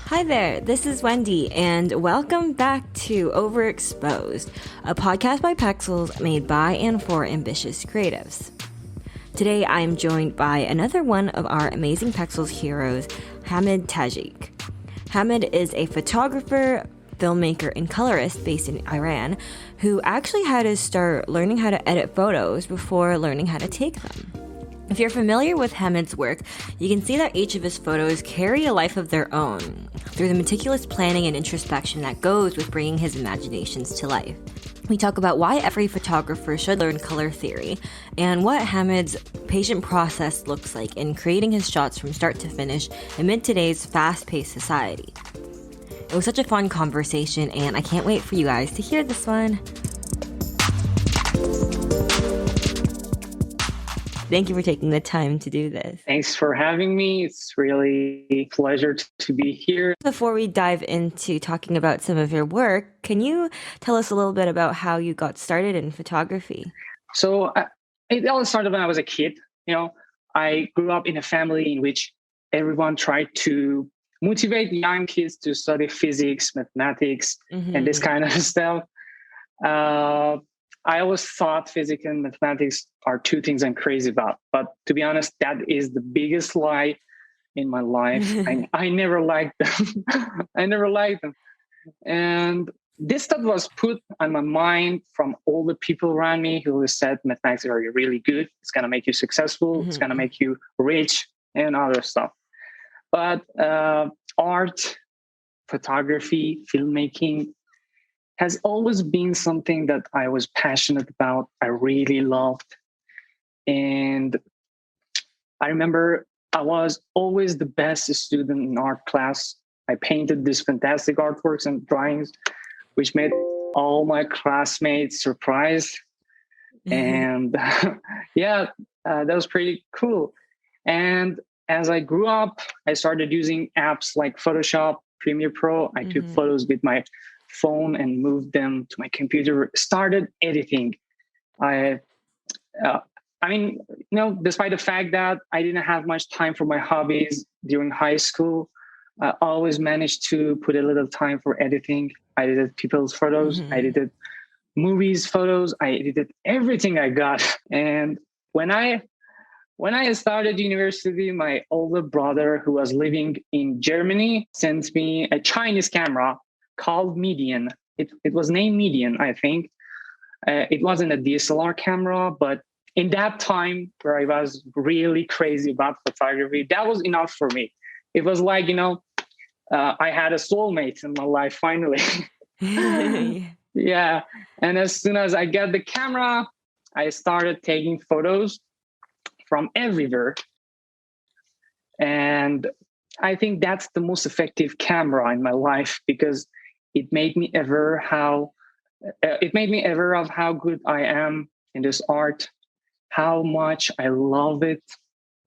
Hi there, this is Wendy, and welcome back to Overexposed, a podcast by Pexels made by and for ambitious creatives. Today I am joined by another one of our amazing Pexels heroes, Hamid Tajik. Hamid is a photographer, filmmaker, and colorist based in Iran who actually had to start learning how to edit photos before learning how to take them. If you're familiar with Hamid's work, you can see that each of his photos carry a life of their own through the meticulous planning and introspection that goes with bringing his imaginations to life. We talk about why every photographer should learn color theory and what Hamid's patient process looks like in creating his shots from start to finish amid today's fast-paced society. It was such a fun conversation, and I can't wait for you guys to hear this one. Thank you for taking the time to do this. Thanks for having me. It's really a pleasure to be here. Before we dive into talking about some of your work, can you tell us a little bit about how you got started in photography? So it all started when I was a kid. I grew up in a family in which everyone tried to motivate young kids to study physics, mathematics, and this kind of stuff. I always thought physics and mathematics are two things I'm crazy about. But to be honest, that is the biggest lie in my life. I never liked them. I never liked them. And this thought was put on my mind from all the people around me who said mathematics are really good. It's going to make you successful. It's going to make you rich and other stuff. But art, photography, filmmaking, has always been something that I was passionate about. I really loved. And I remember I was always the best student in art class. I painted these fantastic artworks and drawings, which made all my classmates surprised. And that was pretty cool. And as I grew up, I started using apps like Photoshop, Premiere Pro. I took photos with my phone and moved them to my computer, started editing. Despite the fact that I didn't have much time for my hobbies during high school, I always managed to put a little time for editing. I edited people's photos. I edited movies photos. I edited everything I got. And when I started university, my older brother, who was living in Germany, sent me a Chinese camera called Median. It was named Median, I think. It wasn't a DSLR camera, but in that time where I was really crazy about photography, that was enough for me. It was like, I had a soulmate in my life finally. Yeah. And as soon as I got the camera, I started taking photos from everywhere. And I think that's the most effective camera in my life because it made me aware of how good I am in this art, how much I love it,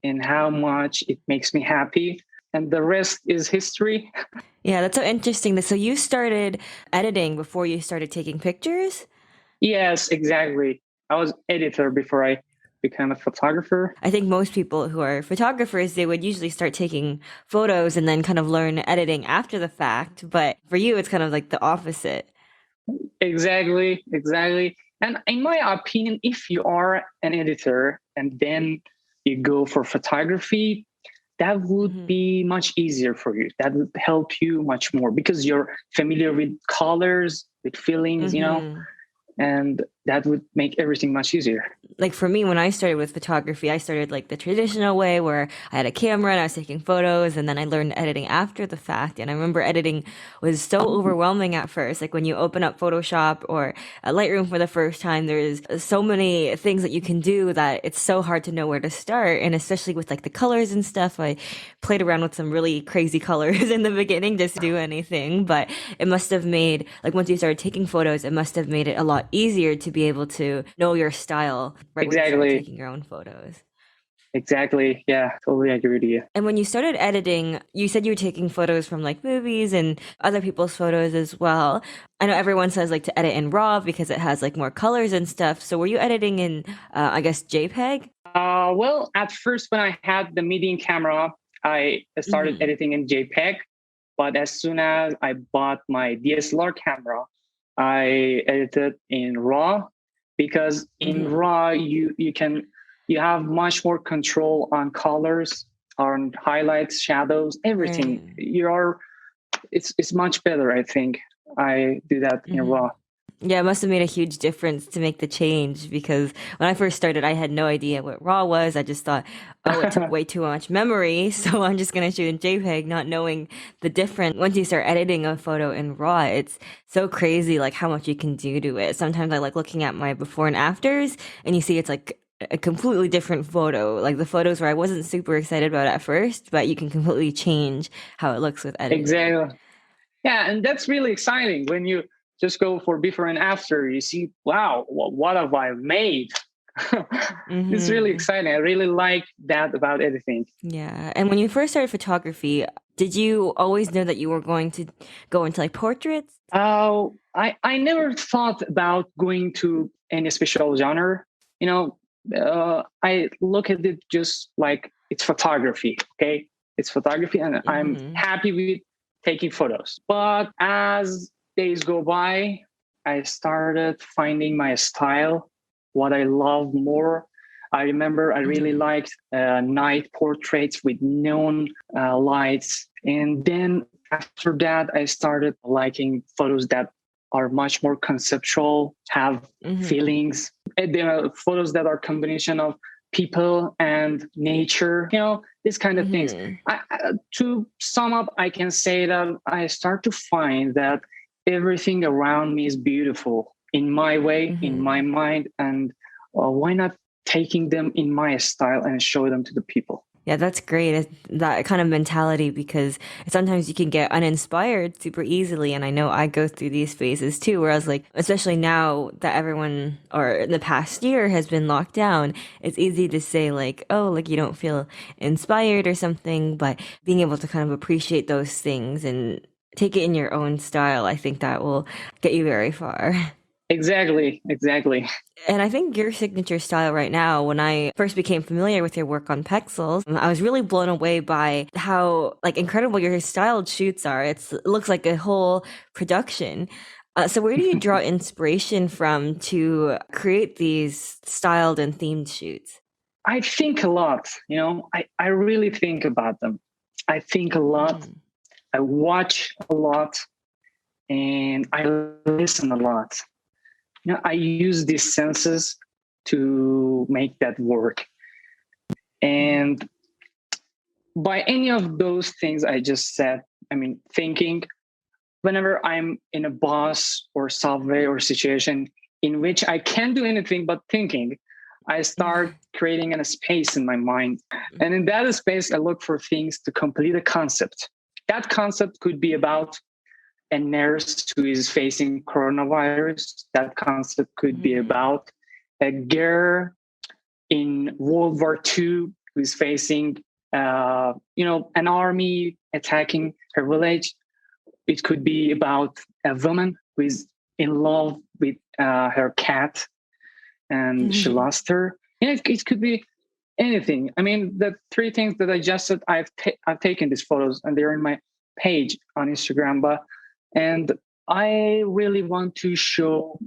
and how much it makes me happy. And the rest is history. Yeah, that's so interesting. So you started editing before you started taking pictures? Yes, exactly. I was editor before I became a photographer. I think most people who are photographers, they would usually start taking photos and then kind of learn editing after the fact. But for you, it's kind of like the opposite. Exactly. And in my opinion, if you are an editor and then you go for photography, that would be much easier for you. That would help you much more because you're familiar with colors, with feelings, and that would make everything much easier. Like for me, when I started with photography, I started like the traditional way where I had a camera and I was taking photos, and then I learned editing after the fact. And I remember editing was so overwhelming at first. Like when you open up Photoshop or Lightroom for the first time, there's so many things that you can do that it's so hard to know where to start. And especially with like the colors and stuff, I played around with some really crazy colors in the beginning just to do anything. But it must have made, like once you started taking photos, it must have made it a lot easier to be able to know your style right when you started taking your own photos. Exactly. Yeah, totally agree with you. And when you started editing, you said you were taking photos from like movies and other people's photos as well. I know everyone says like to edit in RAW because it has like more colors and stuff. So were you editing in, JPEG? Well, at first when I had the medium camera, I started editing in JPEG. But as soon as I bought my DSLR camera, I edited in RAW, because in Hmm. RAW you have much more control on colors, on highlights, shadows, everything. Right. It's much better, I think. I do that in Hmm. RAW. Yeah, it must have made a huge difference to make the change because when I first started, I had no idea what RAW was. I just thought, oh, it took way too much memory, so I'm just gonna shoot in JPEG, not knowing the difference. Once you start editing a photo in RAW, it's so crazy, like how much you can do to it. Sometimes I like looking at my before and afters, and you see it's like a completely different photo. Like the photos where I wasn't super excited about at first, but you can completely change how it looks with editing. Exactly. Yeah, and that's really exciting when you just go for before and after. You see, wow, what have I made? It's really Hmm. exciting. I really like that about editing. Yeah. And when you first started photography, did you always know that you were going to go into like portraits? I never thought about going to any special genre. You know, I look at it just like it's photography. Okay, it's photography, and I'm Hmm. happy with taking photos. But as days go by, I started finding my style, what I love more. I remember I really Hmm. liked night portraits with neon lights, and then after that, I started liking photos that are much more conceptual, have Hmm. feelings. And there are photos that are combination of people and nature, these kind of things. Hmm. To sum up, I can say that I start to find that everything around me is beautiful in my way, in my Hmm. mind, and why not taking them in my style and show them to the people? Yeah, that's great. That kind of mentality because sometimes you can get uninspired super easily. And I know I go through these phases too, where I was like, especially now that everyone or in the past year has been locked down, it's easy to say like, oh, like you don't feel inspired or something, but being able to kind of appreciate those things and take it in your own style, I think that will get you very far. Exactly, exactly. And I think your signature style right now, when I first became familiar with your work on Pexels, I was really blown away by how like incredible your styled shoots are. It looks like a whole production. So where do you draw inspiration from to create these styled and themed shoots? I think a lot, I really think about them. I think a lot, Hmm. I watch a lot, and I listen a lot. I use these senses to make that work. Hmm. And by any of those things I just said, I mean, thinking, whenever I'm in a bus or subway or situation in which I can't do anything but thinking, I start creating a space in my mind. And in that space, I look for things to complete a concept. That concept could be about a nurse who is facing coronavirus. That concept could be Hmm. about a girl in World War II who is facing, an army attacking her village. It could be about a woman who is in love with her cat and she Hmm. lost her. It could be anything. I mean, the three things that I just said, I've taken these photos and they're in my page on Instagram. And I really want to show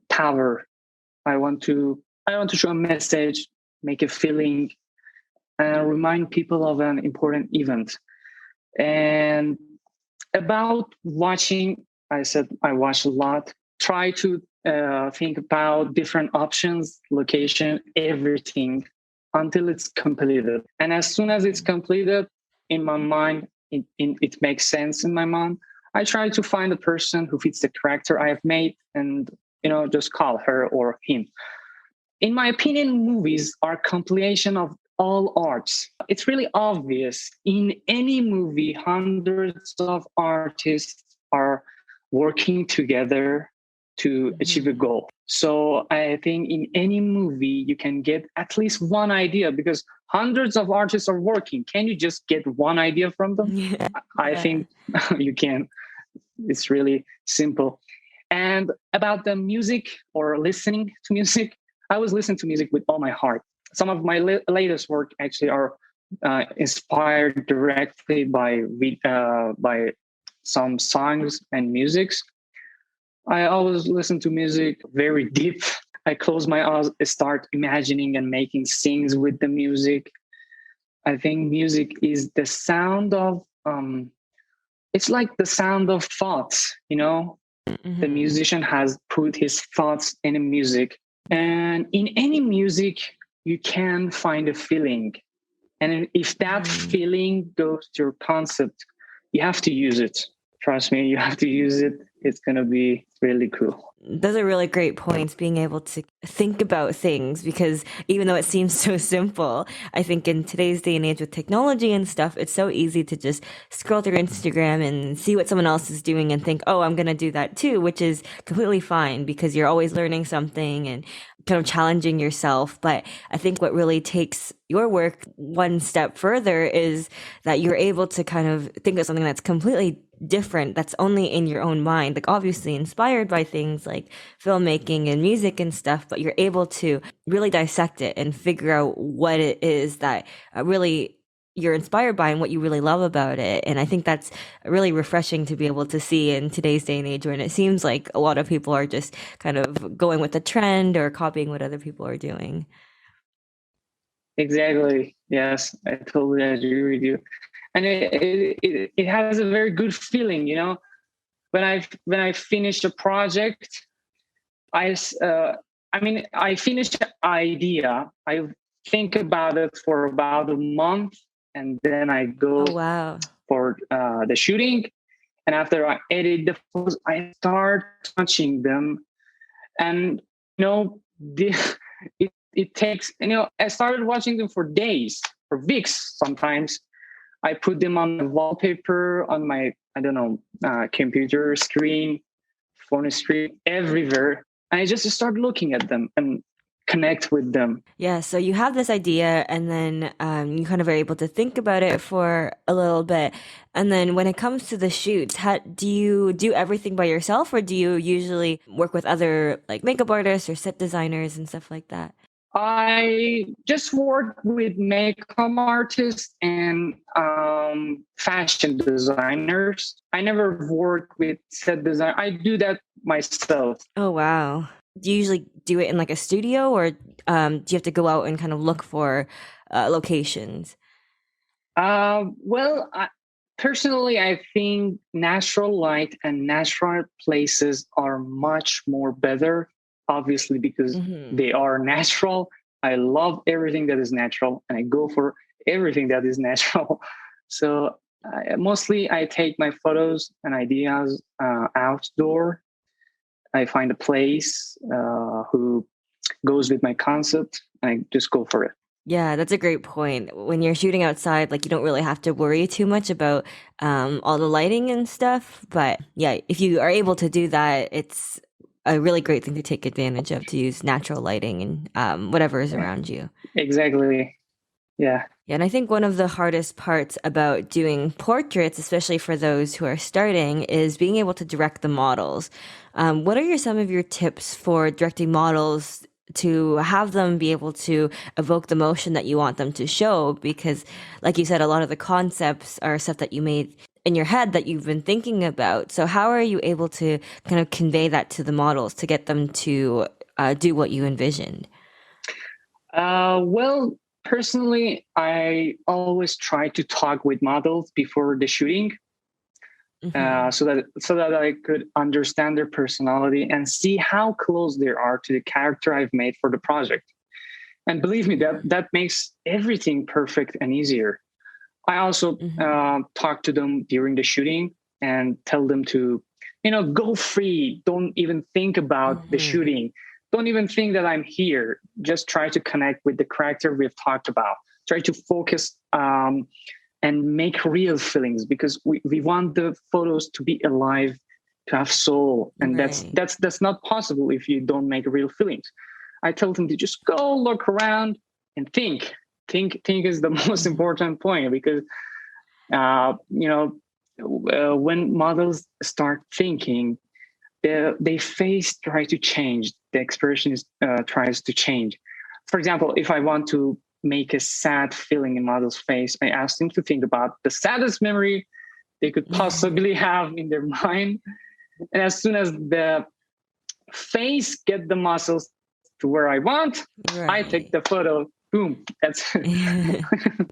power. I want to I want to show a message, make a feeling, and remind people of an important event. And about watching, I said I watch a lot. Try to think about different options, location, everything until it's completed. And as soon as it's completed, in my mind, it makes sense in my mind. I try to find a person who fits the character I have made, and just call her or him. In my opinion, movies are compilation of all arts. It's really obvious. In any movie, hundreds of artists are working together to achieve a Hmm. goal. So I think in any movie, you can get at least one idea because hundreds of artists are working. Can you just get one idea from them? Yeah. I Yeah. think you can. It's really simple. And about the music or listening to music, I was listening to music with all my heart. Some of my latest work actually are inspired directly by some songs and musics. I always listen to music very deep. I close my eyes, start imagining and making scenes with the music. I think music is the sound of it's like the sound of thoughts, you know. The Mm-hmm. musician has put his thoughts in a music, and in any music you can find a feeling, and if that Mm-hmm. feeling goes to your concept, you have to use it. Trust me, you have to use it. It's going to be really cool. Those are really great points, being able to think about things, because even though it seems so simple, I think in today's day and age with technology and stuff, it's so easy to just scroll through Instagram and see what someone else is doing and think, oh, I'm going to do that too, which is completely fine because you're always learning something and kind of challenging yourself. But I think what really takes your work one step further is that you're able to kind of think of something that's completely different, that's only in your own mind, like obviously inspired by things like filmmaking and music and stuff, but you're able to really dissect it and figure out what it is that really you're inspired by and what you really love about it. And I think that's really refreshing to be able to see in today's day and age when it seems like a lot of people are just kind of going with the trend or copying what other people are doing. Exactly. Yes, I totally agree with you. And it has a very good feeling, you know. When I finish a project, I finish an idea. I think about it for about a month, and then I Oh, go wow. for the shooting. And after I edit the photos, I start touching them, and the, it takes, I started watching them for days, for weeks sometimes. I put them on the wallpaper, on my, I don't know, computer screen, phone screen, everywhere. And I just start looking at them and connect with them. Yeah, so you have this idea, and then you kind of are able to think about it for a little bit. And then when it comes to the shoots, do you do everything by yourself, or do you usually work with other like makeup artists or set designers and stuff like that? I just work with makeup artists and fashion designers. I never work with set design. I do that myself. Oh, wow. Do you usually do it in like a studio, or do you have to go out and kind of look for locations? Personally, I think natural light and natural places are much more better, obviously, because Hmm. they are natural. I love everything that is natural, and I go for everything that is natural. So mostly I take my photos and ideas outdoor. I find a place who goes with my concept, and I just go for it. Yeah, that's a great point. When you're shooting outside, like you don't really have to worry too much about all the lighting and stuff. But yeah, if you are able to do that, it's a really great thing to take advantage of, to use natural lighting and whatever is around you. Exactly. Yeah. Yeah, and I think one of the hardest parts about doing portraits, especially for those who are starting, is being able to direct the models. What are some of your tips for directing models to have them be able to evoke the emotion that you want them to show? Because, like you said, a lot of the concepts are stuff that you made in your head that you've been thinking about. So, how are you able to kind of convey that to the models to get them to do what you envisioned? Well, personally, I always try to talk with models before the shooting, Hmm. so that I could understand their personality and see how close they are to the character I've made for the project. And believe me, that makes everything perfect and easier. I also Hmm. talk to them during the shooting and tell them to, go free. Don't even think about the Hmm. shooting. Don't even think that I'm here. Just try to connect with the character we've talked about. Try to focus and make real feelings, because we want the photos to be alive, to have soul, and that's Right. that's that's not possible if you don't make real feelings. I tell them to just go look around and think is the most Mhm. important point, because uh, you know when models start thinking, they face try to change, the expression is tries to change. For example, if I want to make a sad feeling in model's face, I asked him to think about the saddest memory they could possibly have in their mind. And as soon as the face get the muscles to where I want, I take the photo. Boom. That's it.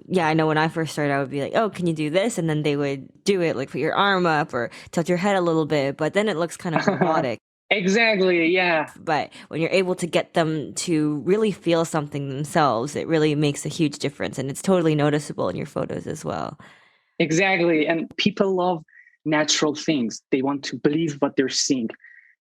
Yeah, I know when I first started, I would be like, oh, can you do this? And then they would do it, like put your arm up or tilt your head a little bit, but then it looks kind of robotic. Exactly, yeah. But when you're able to get them to really feel something themselves, it really makes a huge difference. And it's totally noticeable in your photos as well. Exactly. And people love natural things. They want to believe what they're seeing.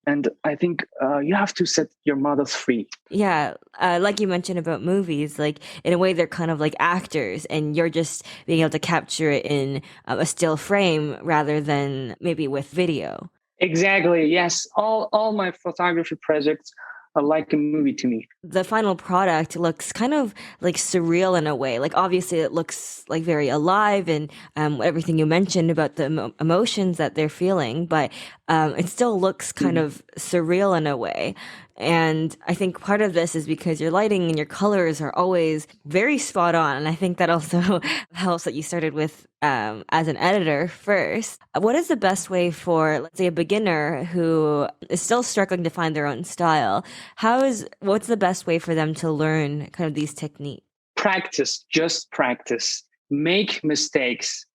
And I think you have to set your models free. Yeah, like you mentioned about movies, like in a way they're kind of like actors, and you're just being able to capture it in a still frame rather than maybe with video. Exactly. Yes. All my photography projects are like a movie to me. The final product looks kind of like surreal in a way. Like obviously it looks like very alive and everything you mentioned about the emotions that they're feeling, but it still looks kind of surreal in a way. And I think part of this is because your lighting and your colors are always very spot on. And I think that also helps that you started with as an editor first. What is the best way for, let's say, a beginner who is still struggling to find their own style? What's the best way for them to learn kind of these techniques? Practice, just practice. Make mistakes.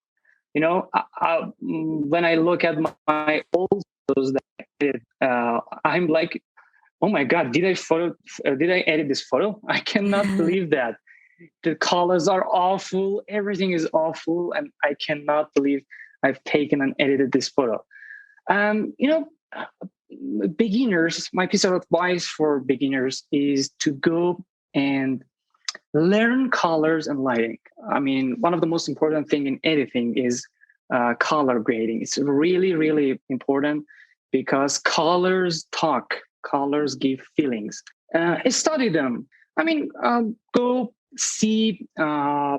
You know, when I look at my old photos that I did, I'm like, oh my God, did I edit this photo? I cannot believe that. The colors are awful. Everything is awful. And I cannot believe I've taken and edited this photo. Beginners, my piece of advice for beginners is to go and learn colors and lighting. I mean, one of the most important thing in editing is color grading. It's really, really important because colors talk. Colors give feelings. Study them. I mean, go see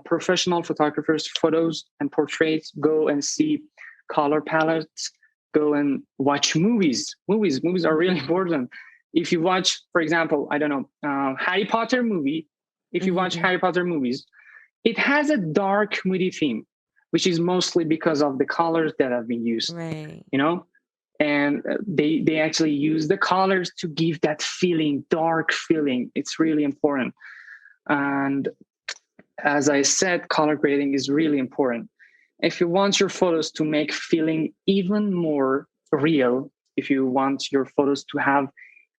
professional photographers' photos and portraits. Go and see color palettes. Go and watch movies. Movies are really important. If you watch, for example, I don't know, Harry Potter movie. If you watch Harry Potter movies, it has a dark, moody theme, which is mostly because of the colors that have been used. Right. You know. And they actually use the colors to give that feeling, dark feeling. It's really important. And as I said, color grading is really important. If you want your photos to make feeling even more real, if you want your photos to have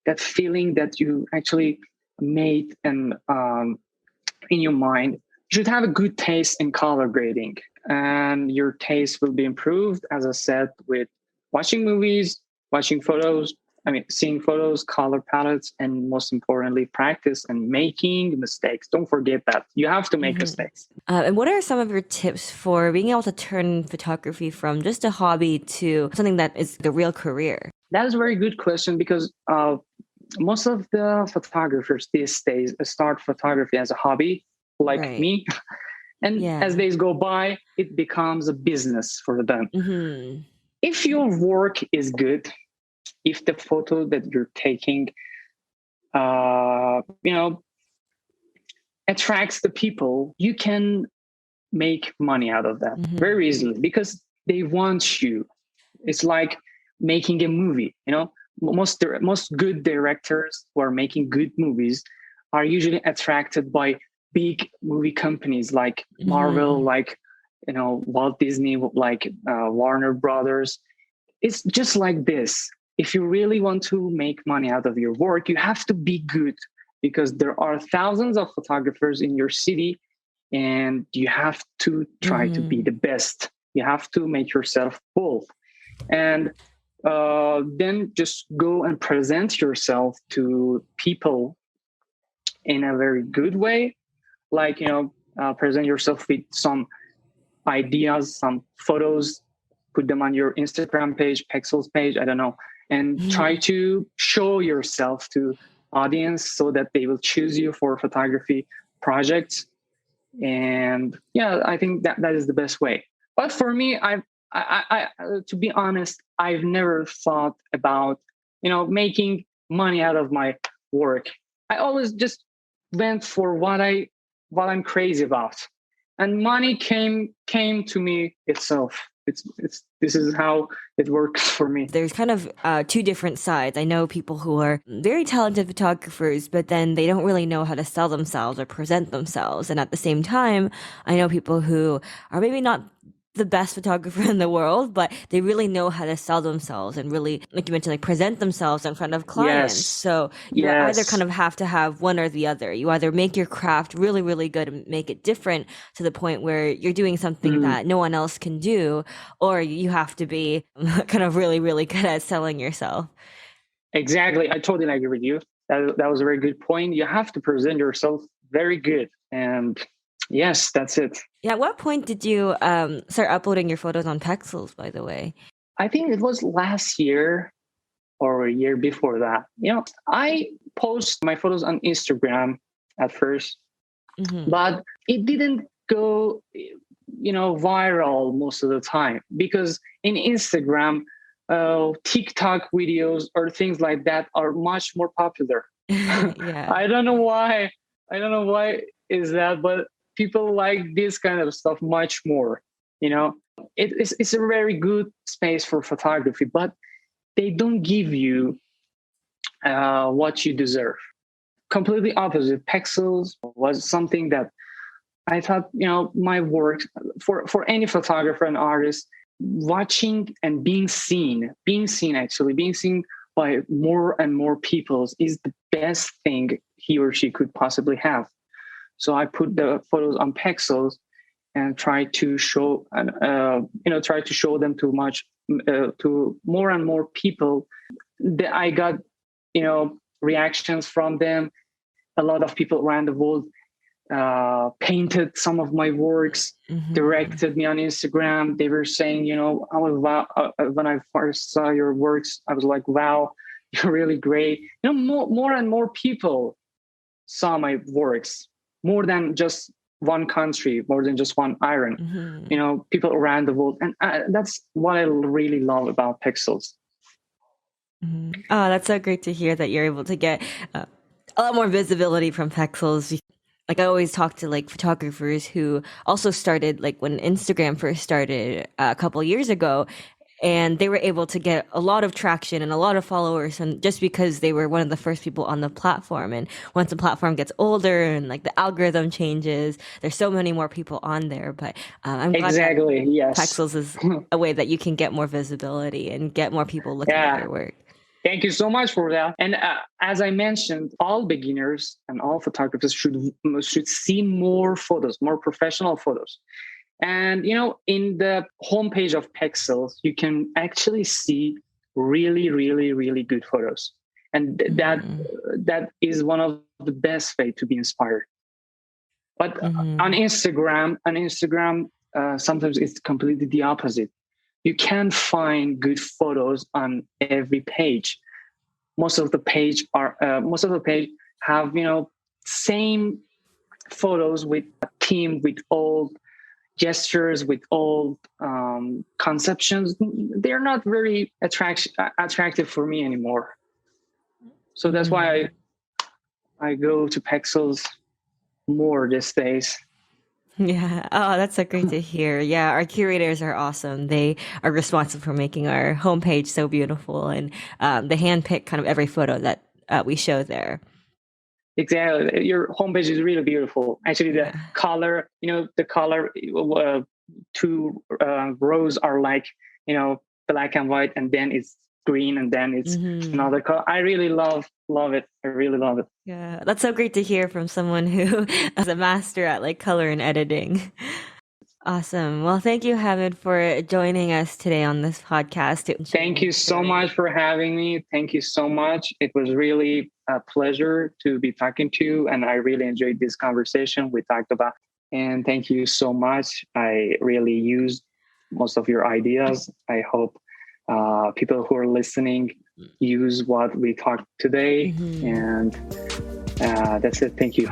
that feeling that you actually made and in your mind, you should have a good taste in color grading. And your taste will be improved, as I said, with watching movies, watching photos, seeing photos, color palettes, and most importantly, practice and making mistakes. Don't forget that. You have to make mistakes. And what are some of your tips for being able to turn photography from just a hobby to something that is the real career? That is a very good question because most of the photographers these days start photography as a hobby, like me. And as days go by, it becomes a business for them. If your work is good, if the photo that you're taking, attracts the people, you can make money out of that very easily because they want you. It's like making a movie. You know, most good directors who are making good movies are usually attracted by big movie companies like Marvel, like Walt Disney, like Warner Brothers. It's just like this. If you really want to make money out of your work, you have to be good because there are thousands of photographers in your city and you have to try to be the best. You have to make yourself bold. And then just go and present yourself to people in a very good way. Like, present yourself with some ideas, some photos, put them on your Instagram page, Pexels page, I don't know, and try to show yourself to audience so that they will choose you for photography projects. And I think that is the best way. But for me, I to be honest, I've never thought about, making money out of my work. I always just went for what I what I'm crazy about. And money came to me itself. It's this is how it works for me. There's kind of two different sides. I know people who are very talented photographers, but then they don't really know how to sell themselves or present themselves. And at the same time, I know people who are maybe not the best photographer in the world, but they really know how to sell themselves and really, like you mentioned, like present themselves in front of clients. Yes. So you either kind of have to have one or the other. You either make your craft really, really good and make it different to the point where you're doing something that no one else can do, or you have to be kind of really, really good at selling yourself. Exactly. I totally agree with you. That was a very good point. You have to present yourself very good. And yes, that's it. Yeah. At what point did you start uploading your photos on Pexels, by the way? I think it was last year or a year before that. I post my photos on Instagram at first, but it didn't go, viral most of the time, because in Instagram, TikTok videos or things like that are much more popular. Yeah. I don't know why. Is that, but people like this kind of stuff much more. It's a very good space for photography, but they don't give you what you deserve. Completely opposite. Pexels was something that I thought, my work for any photographer and artist, watching and being seen by more and more people is the best thing he or she could possibly have. So I put the photos on Pexels and try to show them to more and more people. I got, reactions from them. A lot of people around the world painted some of my works, directed me on Instagram. They were saying, when I first saw your works, I was like, wow, you're really great. More and more people saw my works, more than just one country, more than just one island, people around the world. And that's what I really love about Pexels. Oh, that's so great to hear that you're able to get a lot more visibility from Pexels. Like I always talk to like photographers who also started like when Instagram first started a couple years ago, and they were able to get a lot of traction and a lot of followers, and just because they were one of the first people on the platform. And once the platform gets older and like the algorithm changes, there's so many more people on there. But I'm glad that Yes. Pexels is a way that you can get more visibility and get more people looking at your work. Thank you so much for that. And as I mentioned, all beginners and all photographers should see more photos, more professional photos. And, in the homepage of Pexels, you can actually see really, really, really good photos. And that is one of the best way to be inspired. But on Instagram, sometimes it's completely the opposite. You can't find good photos on every page. Most of the page have, same photos with a theme, with old gestures, with old conceptions. They're not very attractive for me anymore. So that's why I go to Pexels more these days. Yeah. Oh, that's so great to hear. Yeah, our curators are awesome. They are responsible for making our homepage so beautiful, and they handpick kind of every photo that we show there. Exactly. Your homepage is really beautiful. Actually, the color, two rows are like, black and white, and then it's green, and then it's another color. I really love it. I really love it. Yeah, that's so great to hear from someone who is a master at like color and editing. Awesome. Well, thank you, Hamid, for joining us today on this podcast. Thank you so much for having me. Thank you so much. It was really a pleasure to be talking to you, and I really enjoyed this conversation we talked about. And thank you so much. I really used most of your ideas. I hope people who are listening use what we talked today. And that's it. Thank you.